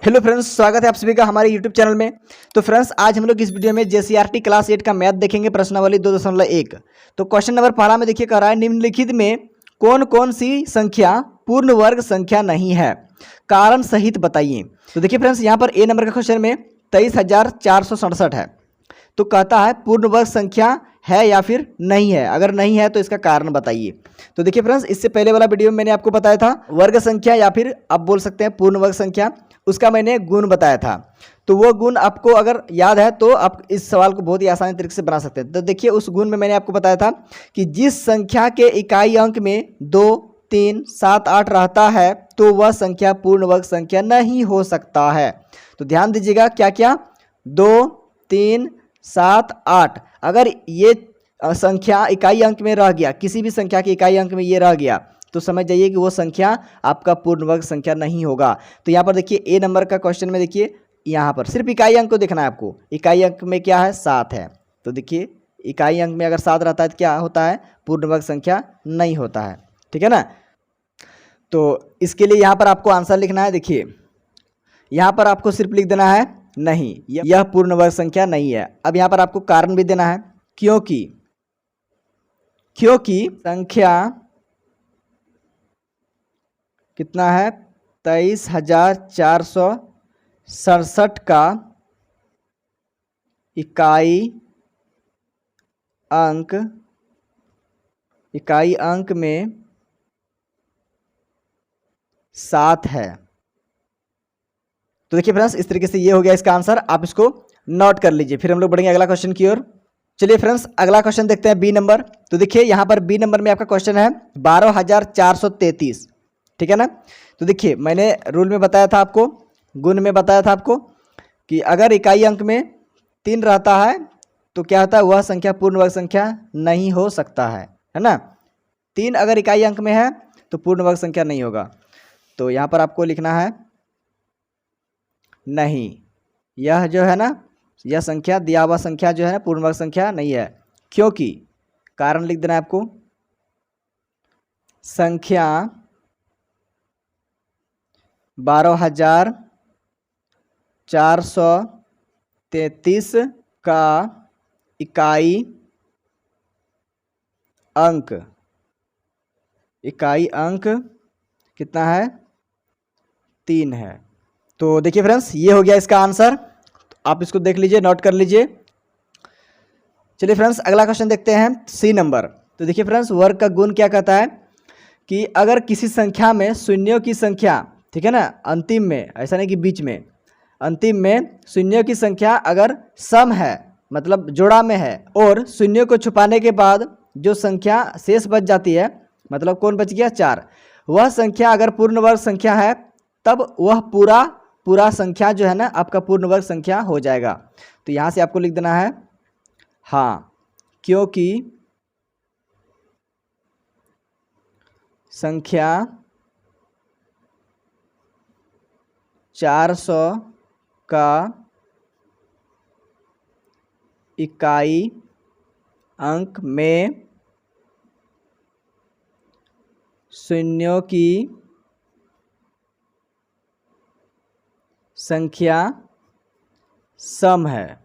Hello friends, स्वागत है आप सभी का हमारे यूट्यूब चैनल में। तो फ्रेंड्स, आज हम लोग इस वीडियो में जेसीईआरटी क्लास 8 का मैथ देखेंगे, प्रश्नावली 2.1। तो क्वेश्चन नंबर पहला में देखिए, कह रहा है निम्नलिखित में कौन कौन सी संख्या पूर्ण वर्ग संख्या नहीं है, कारण सहित बताइए। तो देखिए फ्रेंड्स, यहाँ पर ए नंबर का क्वेश्चन में 23,467 है। तो कहता है पूर्ण वर्ग संख्या है या फिर नहीं है, अगर नहीं है तो इसका कारण बताइए। तो देखिए फ्रेंड्स, इससे पहले वाला वीडियो में मैंने आपको बताया था वर्ग संख्या या फिर आप बोल सकते हैं पूर्ण वर्ग संख्या, उसका मैंने गुण बताया था। तो वो गुण आपको अगर याद है तो आप इस सवाल को बहुत ही आसानी तरीके से बना सकते हैं। तो देखिए, उस गुण में मैंने आपको बताया था कि जिस संख्या के इकाई अंक में 2, 3, 7, 8 रहता है तो वह संख्या पूर्ण वर्ग संख्या नहीं हो सकता है। तो ध्यान दीजिएगा, क्या क्या, 2, 3, 7, 8, अगर ये संख्या इकाई अंक में रह गया, किसी भी संख्या के इकाई अंक में ये रह गया, तो समझ जाइए कि वो संख्या आपका पूर्ण वर्ग संख्या नहीं होगा। तो यहाँ पर देखिए ए नंबर का क्वेश्चन में देखिए, यहाँ पर सिर्फ इकाई अंक को देखना है आपको। इकाई अंक में क्या है, 7 है। तो देखिए इकाई अंक में अगर 7 रहता है तो क्या होता है, पूर्ण वर्ग संख्या नहीं होता है। ठीक है ना। तो इसके लिए यहाँ पर आपको आंसर लिखना है। देखिए यहाँ पर आपको सिर्फ लिख देना है नहीं, यह पूर्ण वर्ग संख्या नहीं है। अब यहाँ पर आपको कारण भी देना है, क्योंकि संख्या कितना है, 23,467 का इकाई अंक में 7 है। तो देखिए फ्रेंड्स, इस तरीके से ये हो गया इसका आंसर। आप इसको नोट कर लीजिए, फिर हम लोग बढ़ेंगे अगला क्वेश्चन की ओर। चलिए फ्रेंड्स, अगला क्वेश्चन देखते हैं बी नंबर। तो देखिए यहाँ पर बी नंबर में आपका क्वेश्चन है 12,433। ठीक है ना। तो देखिए मैंने रूल में बताया था आपको, गुण में बताया था आपको कि अगर इकाई अंक में 3 रहता है तो क्या होता है, वह संख्या पूर्ण वर्ग संख्या नहीं हो सकता है ना। 3 अगर इकाई अंक में है तो पूर्ण वर्ग संख्या नहीं होगा। तो यहाँ पर आपको लिखना है नहीं, यह जो है ना, यह संख्या दिया हुआ संख्या जो है ना पूर्ण वर्ग संख्या नहीं है। क्योंकि कारण लिख देना है आपको, संख्या 12,433 का इकाई अंक कितना है, 3 है। तो देखिए फ्रेंड्स, ये हो गया इसका आंसर। आप इसको देख लीजिए, नोट कर लीजिए। चलिए फ्रेंड्स, अगला क्वेश्चन देखते हैं सी नंबर। तो देखिए फ्रेंड्स, वर्ग का गुण क्या कहता है कि अगर किसी संख्या में शून्यों की संख्या, ठीक है ना, अंतिम में, ऐसा नहीं कि बीच में, अंतिम में शून्यों की संख्या अगर सम है, मतलब जोड़ा में है, और शून्यों को छुपाने के बाद जो संख्या शेष बच जाती है, मतलब कौन बच गया, 4, वह संख्या अगर पूर्ण वर्ग संख्या है तब वह पूरा संख्या जो है ना आपका पूर्ण वर्ग संख्या हो जाएगा। तो यहाँ से आपको लिख देना है हाँ, क्योंकि संख्या 400 का इकाई अंक में शून्यों की संख्या सम है।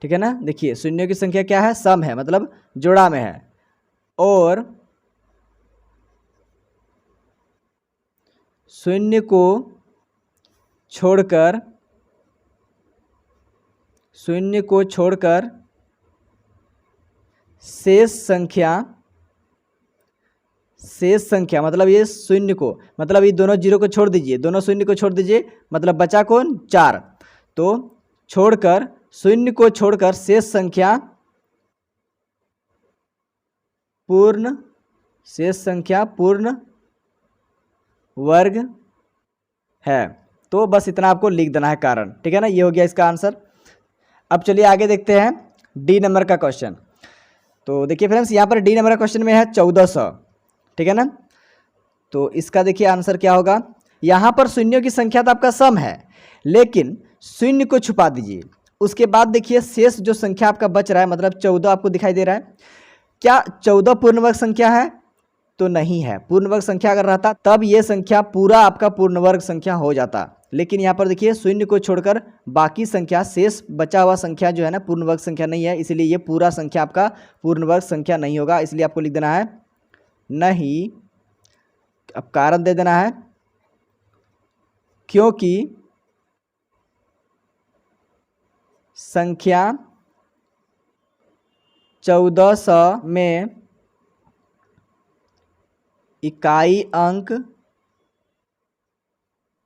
ठीक है ना। देखिए शून्यों की संख्या क्या है, सम है, मतलब जोड़ा में है, और शून्य को छोड़कर शेष संख्या मतलब ये शून्य को, मतलब ये दोनों जीरो को छोड़ दीजिए, दोनों शून्य को छोड़ दीजिए, मतलब बचा कौन, 4। तो छोड़कर, शून्य को छोड़कर शेष संख्या पूर्ण वर्ग है। तो बस इतना आपको लिख देना है कारण। ठीक है ना, ये हो गया इसका आंसर। अब चलिए आगे देखते हैं डी नंबर का क्वेश्चन। तो देखिए फ्रेंड्स, यहाँ पर डी नंबर का क्वेश्चन में है 1400। ठीक है ना। तो इसका देखिए आंसर क्या होगा। यहाँ पर शून्यों की संख्या तो आपका सम है, लेकिन शून्य को छुपा दीजिए। उसके बाद देखिए शेष जो संख्या आपका बच रहा है, मतलब 14 आपको दिखाई दे रहा है। क्या 14 पूर्ण वर्ग संख्या है? तो नहीं है। पूर्ण वर्ग संख्या अगर रहता तब ये संख्या पूरा आपका पूर्ण वर्ग संख्या हो जाता, लेकिन यहाँ पर देखिए शून्य को छोड़कर बाकी संख्या, शेष बचा हुआ संख्या जो है ना पूर्ण वर्ग संख्या नहीं है, इसलिए ये पूरा संख्या आपका पूर्ण वर्ग संख्या नहीं होगा। इसलिए आपको लिख देना है नहीं। अब कारण दे देना है क्योंकि संख्या 1400 में इकाई अंक,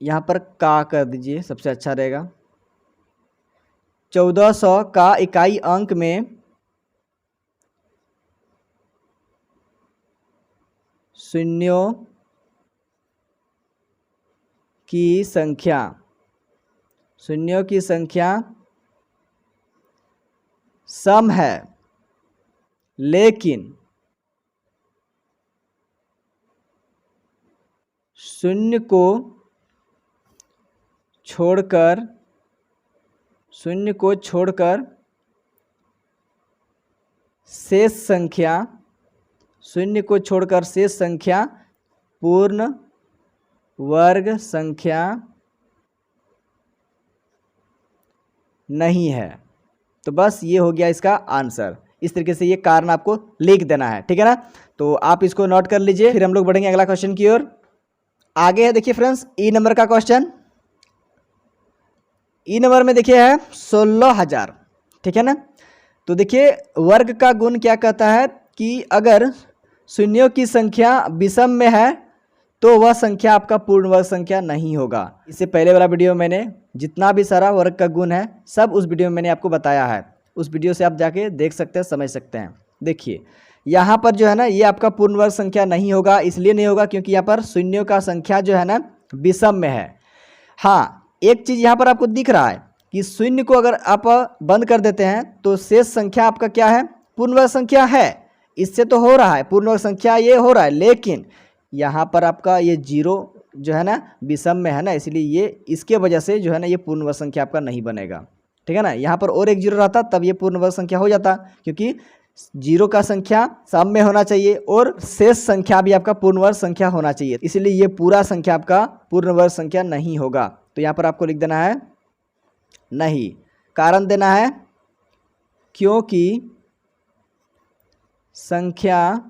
यहाँ पर का कर दीजिए सबसे अच्छा रहेगा, 1400 का इकाई अंक में शून्यों की संख्या, शून्यों की संख्या सम है, लेकिन शून्य को छोड़कर शेष संख्या, शून्य को छोड़कर शेष संख्या पूर्ण वर्ग संख्या नहीं है। तो बस ये हो गया इसका आंसर। इस तरीके से ये कारण आपको लिख देना है, ठीक है ना। तो आप इसको नोट कर लीजिए, फिर हम लोग बढ़ेंगे अगला क्वेश्चन की ओर। आगे है देखिए फ्रेंड्स ई नंबर का क्वेश्चन। ई नंबर में देखिए है 16,000, ठीक है ना। तो देखिए वर्ग का गुण क्या कहता है कि अगर शून्यों की संख्या विषम में है तो वह संख्या आपका पूर्ण वर्ग संख्या नहीं होगा। इससे पहले वाला वीडियो मैंने जितना भी सारा वर्ग का गुण है सब उस वीडियो में मैंने आपको बताया है, उस वीडियो से आप जाके देख सकते हैं, समझ सकते हैं। देखिए यहाँ पर जो है ना ये आपका पूर्ण वर्ग संख्या नहीं होगा, इसलिए नहीं होगा क्योंकि यहाँ पर शून्यों का संख्या जो है ना विषम में है। हाँ, एक चीज़ यहाँ पर आपको दिख रहा है कि शून्य को अगर आप बंद कर देते हैं तो शेष संख्या आपका क्या है, पूर्ण वर्ग संख्या है। इससे तो हो रहा है पूर्ण वर्ग संख्या, ये हो रहा है, लेकिन यहाँ पर आपका ये जीरो जो है ना विषम में है ना, इसलिए ये इसके वजह से जो है ना ये पूर्ण वर्ग संख्या आपका नहीं बनेगा, ठीक है ना। यहाँ पर और एक जीरो रहता तब ये पूर्ण वर्ग संख्या हो जाता, क्योंकि जीरो का संख्या सम में होना चाहिए और शेष संख्या भी आपका पूर्ण वर्ग संख्या होना चाहिए, इसलिए ये पूरा संख्या आपका पूर्ण वर्ग संख्या नहीं होगा। तो यहाँ पर आपको लिख देना है नहीं। कारण देना है क्योंकि संख्या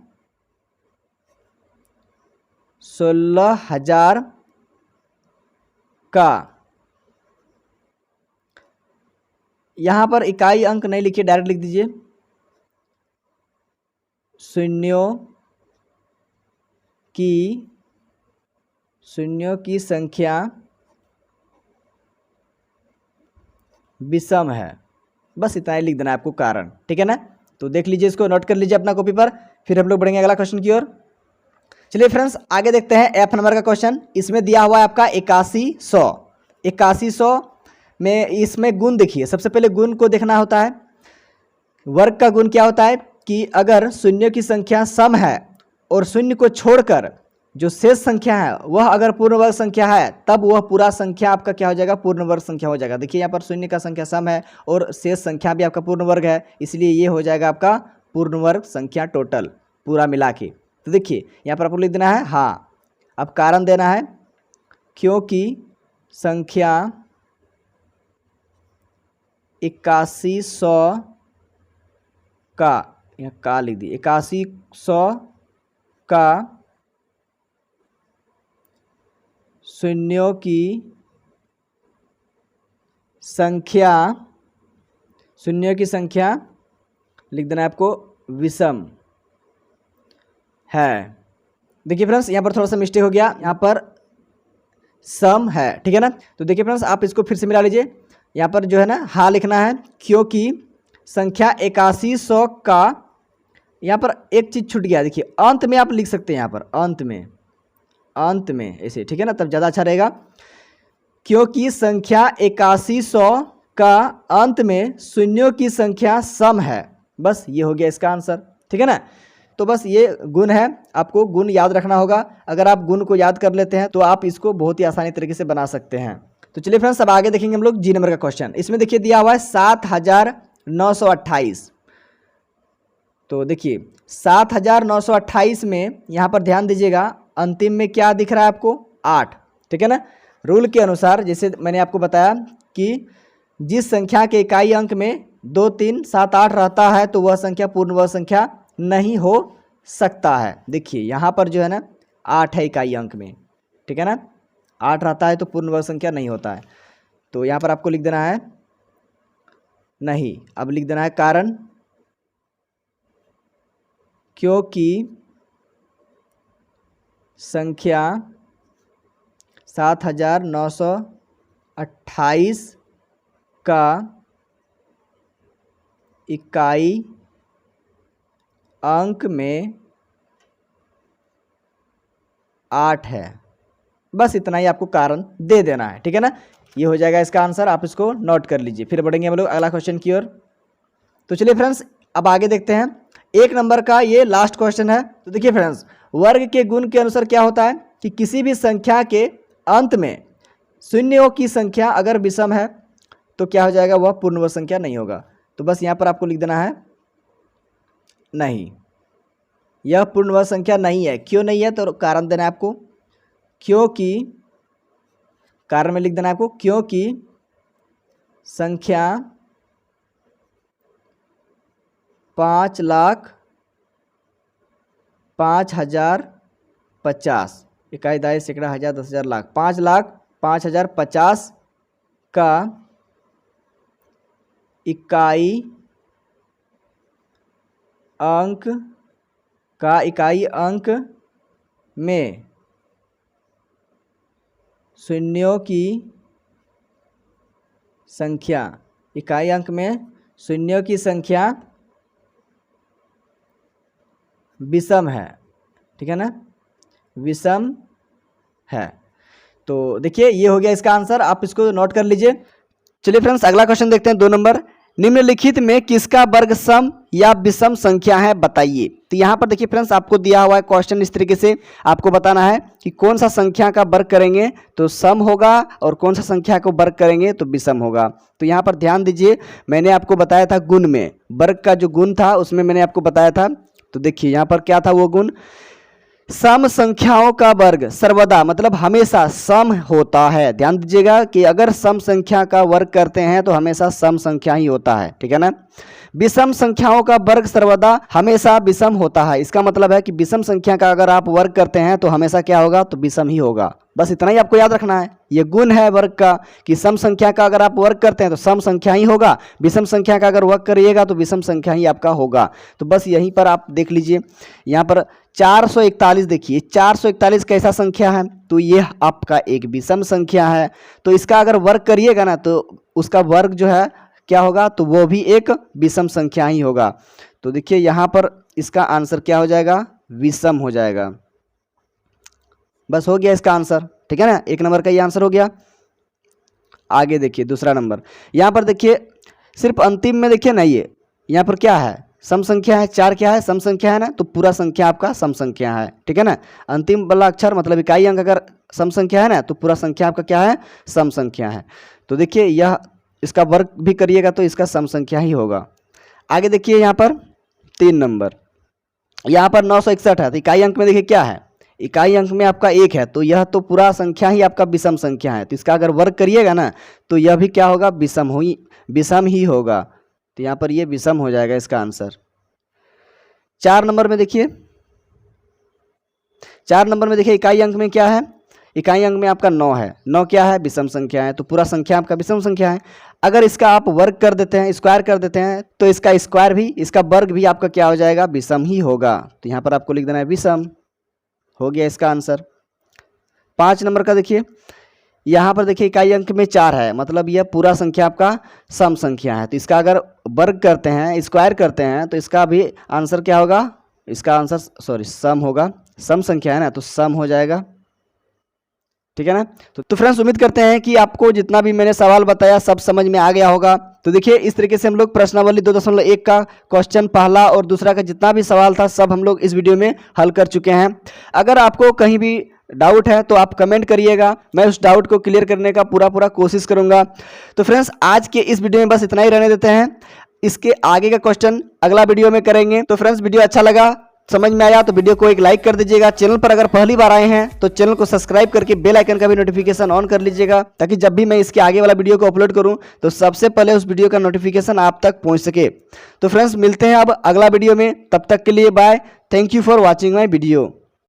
16,000 का, यहाँ पर इकाई अंक नहीं लिखिए, डायरेक्ट लिख दीजिए शून्यों की संख्या विषम है, बस इतना ही लिख देना है आपको कारण, ठीक है ना। तो देख लीजिए, इसको नोट कर लीजिए अपना कॉपी पर, फिर हम लोग बढ़ेंगे अगला क्वेश्चन की ओर। चलिए फ्रेंड्स आगे देखते हैं एफ नंबर का क्वेश्चन। इसमें दिया हुआ है आपका 8100। 8100 में इसमें गुण देखिए, सबसे पहले गुण को देखना होता है। वर्ग का गुण क्या होता है कि अगर शून्य की संख्या सम है और शून्य को छोड़कर जो शेष संख्या है वह अगर पूर्ण वर्ग संख्या है तब वह पूरा संख्या आपका क्या हो जाएगा, पूर्ण वर्ग संख्या हो जाएगा। देखिए यहाँ पर शून्य का संख्या सम है और शेष संख्या भी आपका पूर्ण वर्ग है, इसलिए ये हो जाएगा आपका पूर्ण वर्ग संख्या टोटल पूरा मिला के। तो देखिए यहाँ पर आपको लिख देना है हाँ। अब कारण देना है क्योंकि संख्या 8100 का, यहाँ का लिख दी, 8100 का शून्यों की संख्या लिख देना है आपको विषम है। देखिए फ्रेंड्स यहाँ पर थोड़ा सा मिस्टेक हो गया, यहाँ पर सम है, ठीक है ना। तो देखिए फ्रेंड्स आप इसको फिर से मिला लीजिए, यहाँ पर जो है ना हाँ लिखना है क्योंकि संख्या 8100 का, यहाँ पर एक चीज़ छूट गया, देखिए अंत में आप लिख सकते हैं, यहाँ पर अंत में ऐसे, ठीक है ना, तब ज़्यादा अच्छा रहेगा। क्योंकि संख्या 8100 का अंत में शून्यों की संख्या सम है, बस ये हो गया इसका आंसर, ठीक है ना। तो बस ये गुण है, आपको गुण याद रखना होगा। अगर आप गुण को याद कर लेते हैं तो आप इसको बहुत ही आसानी तरीके से बना सकते हैं। तो चलिए फ्रेंड्स अब आगे देखेंगे हम लोग जी नंबर का क्वेश्चन। इसमें देखिए दिया हुआ है 7928। तो देखिए 7928 में यहाँ पर ध्यान दीजिएगा, अंतिम में क्या दिख रहा है आपको? 8। ठीक है ना। रूल के अनुसार जैसे मैंने आपको बताया कि जिस संख्या के इकाई अंक में 2, 3, 7, 8 रहता है तो वह संख्या पूर्ण वर्ग संख्या नहीं हो सकता है। देखिए यहाँ पर जो है ना 8 है इकाई अंक में, ठीक है ना, 8 रहता है तो पूर्ण वर्ग संख्या नहीं होता है। तो यहाँ पर आपको लिख देना है नहीं। अब लिख देना है कारण, क्योंकि संख्या 7928 का इकाई अंक में 8 है। बस इतना ही आपको कारण दे देना है। ठीक है ना, ये हो जाएगा इसका आंसर। आप इसको नोट कर लीजिए। फिर बढ़ेंगे हम लोग अगला क्वेश्चन की ओर। तो चलिए फ्रेंड्स अब आगे देखते हैं। 1 नंबर का ये लास्ट क्वेश्चन है। तो देखिए फ्रेंड्स, वर्ग के गुण के अनुसार क्या होता है कि किसी भी संख्या के अंत में शून्यों की संख्या अगर विषम है तो क्या हो जाएगा? वह पूर्ण वर्ग संख्या नहीं होगा। तो बस यहाँ पर आपको लिख देना है नहीं, यह पूर्ण वर्ग संख्या नहीं है। क्यों नहीं है? तो कारण देना है आपको, क्योंकि कारण में लिख देना है आपको, क्योंकि संख्या 5,05,050 इकाई दाई सैकड़ा हजार 10,000 लाख 5,05,050 का इकाई अंक में शून्यों की संख्या, इकाई अंक में शून्यों की संख्या विषम है। ठीक है ना, विषम है। तो देखिए ये हो गया इसका आंसर, आप इसको नोट कर लीजिए। चलिए फ्रेंड्स अगला क्वेश्चन देखते हैं। 2 नंबर, निम्नलिखित में किसका वर्ग सम या विषम संख्या है बताइए। तो यहाँ पर देखिए फ्रेंड्स आपको दिया हुआ है क्वेश्चन इस तरीके से, आपको बताना है कि कौन सा संख्या का वर्ग करेंगे तो सम होगा और कौन सा संख्या को वर्ग करेंगे तो विषम होगा। तो यहाँ पर ध्यान दीजिए, मैंने आपको बताया था गुण में, वर्ग का जो गुण था उसमें मैंने आपको बताया था। तो देखिए यहाँ पर क्या था वो गुण, सम संख्याओं का वर्ग सर्वदा मतलब हमेशा सम होता है। ध्यान दीजिएगा कि अगर सम संख्या का वर्ग करते हैं तो हमेशा सम संख्या ही होता है। ठीक है ना। विषम संख्याओं का वर्ग सर्वदा हमेशा विषम होता है। इसका मतलब है कि विषम संख्या का अगर आप वर्ग करते हैं तो हमेशा क्या होगा? तो विषम ही होगा। बस इतना ही आपको याद रखना है। ये गुण है वर्ग का कि सम संख्या का अगर आप वर्ग करते हैं तो सम संख्या ही होगा, विषम संख्या का अगर वर्ग करिएगा तो विषम संख्या ही आपका होगा। तो बस यहीं पर आप देख लीजिए, यहाँ पर 441 देखिए, 441 कैसा संख्या है? तो ये आपका एक विषम संख्या है। तो इसका अगर वर्ग करिएगा ना तो उसका वर्ग जो है क्या होगा? तो वो भी एक विषम संख्या ही होगा। तो देखिए यहाँ पर इसका आंसर क्या हो जाएगा? विषम हो जाएगा। बस हो गया इसका आंसर। ठीक है ना, 1 नंबर का ये आंसर हो गया। आगे देखिए दूसरा नंबर, यहाँ पर देखिए सिर्फ अंतिम में देखिए ना, ये यहाँ पर क्या है? सम संख्या है। 4 क्या है? सम संख्या है ना, तो पूरा संख्या आपका सम संख्या है। ठीक है ना, अंतिम वाला अक्षर मतलब इकाई अंक अगर सम संख्या है ना तो पूरा संख्या आपका क्या है? सम संख्या है। तो देखिए यह इसका वर्ग भी करिएगा तो इसका सम संख्या ही होगा। आगे देखिए यहाँ पर 3 नंबर, यहाँ पर 961 है। तो इकाई अंक में देखिए क्या है? इकाई अंक में आपका 1 है, तो यह तो पूरा संख्या ही आपका विषम संख्या है। तो इसका अगर वर्ग करिएगा ना तो यह भी क्या होगा? विषम ही होगा। तो यहाँ पर ये विषम हो जाएगा इसका आंसर। 4 नंबर में देखिए, 4 नंबर में देखिए इकाई अंक में क्या है? इकाई अंक में आपका 9 है। 9 क्या है? विषम संख्या है। तो पूरा संख्या आपका विषम संख्या है। अगर इसका आप वर्ग कर देते हैं, स्क्वायर कर देते हैं, तो इसका स्क्वायर भी, इसका वर्ग भी आपका क्या हो जाएगा? विषम ही होगा। तो यहाँ पर आपको लिख देना है विषम। हो गया इसका आंसर। 5 नंबर का देखिए, यहाँ पर देखिए इकाई अंक में 4 है, मतलब यह पूरा संख्या आपका सम संख्या है। तो इसका अगर वर्ग करते हैं, स्क्वायर करते हैं, तो इसका भी आंसर क्या होगा? इसका आंसर सम होगा। सम संख्या है ना, तो सम हो जाएगा। ठीक है ना। तो फ्रेंड्स उम्मीद करते हैं कि आपको जितना भी मैंने सवाल बताया सब समझ में आ गया होगा। तो देखिए इस तरीके से हम लोग प्रश्नावली 2.1 का क्वेश्चन पहला और दूसरा का जितना भी सवाल था सब हम लोग इस वीडियो में हल कर चुके हैं। अगर आपको कहीं भी डाउट है तो आप कमेंट करिएगा, मैं उस डाउट को क्लियर करने का पूरा कोशिश करूंगा। तो फ्रेंड्स आज के इस वीडियो में बस इतना ही रहने देते हैं। इसके आगे का क्वेश्चन अगला वीडियो में करेंगे। तो फ्रेंड्स वीडियो अच्छा लगा, समझ में आया तो वीडियो को एक लाइक कर दीजिएगा। चैनल पर अगर पहली बार आए हैं तो चैनल को सब्सक्राइब करके बेल आइकन का भी नोटिफिकेशन ऑन कर लीजिएगा, ताकि जब भी मैं इसके आगे वाला वीडियो को अपलोड करूं तो सबसे पहले उस वीडियो का नोटिफिकेशन आप तक पहुंच सके। तो फ्रेंड्स मिलते हैं अब अगला वीडियो में, तब तक के लिए bye. Thank you for watching my video.